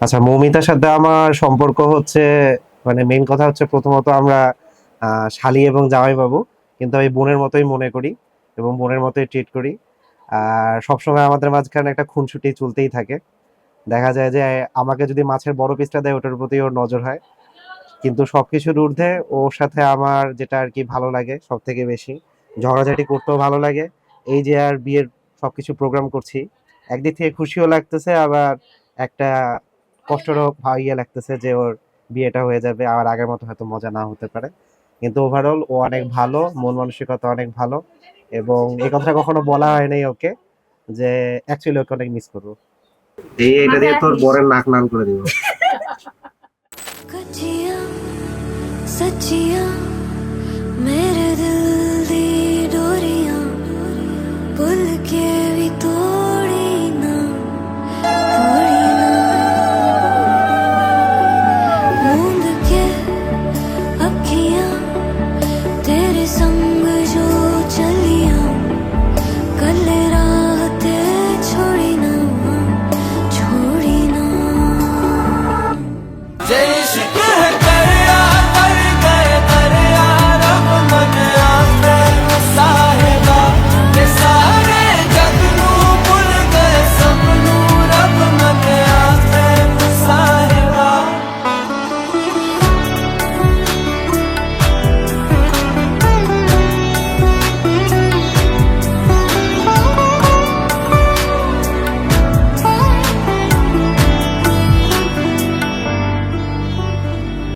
আচ্ছা, মৌমিতার সাথে আমার সম্পর্ক হচ্ছে, মানে মেইন কথা হচ্ছে প্রথমত আমরা শালী এবং জামাইবাবু, কিন্তু আমি বোনের মতোই মনে করি এবং বোনের মতোই ট্রিট করি। আর সবসময় আমাদের মাঝখানে একটা খুনসুটি চলতেই থাকে। দেখা যায় যে আমাকে যদি মাছের বড় পিসটা দেয় ওটার প্রতি ওর নজর হয়, কিন্তু সবকিছুর ঊর্ধ্বে ওর সাথে আমার যেটা আর কি ভালো লাগে সব থেকে বেশি, ঝগড়াঝাটি করতেও ভালো লাগে। এই যে আর বিয়ের সবকিছু প্রোগ্রাম করছি, একদিক থেকে খুশিও লাগতেছে, আবার একটা কষ্টেরও ইয়ে লাগতেছে যে ওর বিয়েটা হয়ে যাবে, আর আগের মতো হয়তো মজা না হতে পারে। কিন্তু ওভারঅল ও অনেক ভালো, মন মানসিকতা অনেক ভালো, এবং এই কথাটা কখনো বলা হয় নাই ওকে যে অ্যাকচুয়ালি ওকে অনেক মিস করবো। এটা দিয়ে তোর বরের নাক নাল করে দিব। कच्चियां सच्चियां मेरे दिल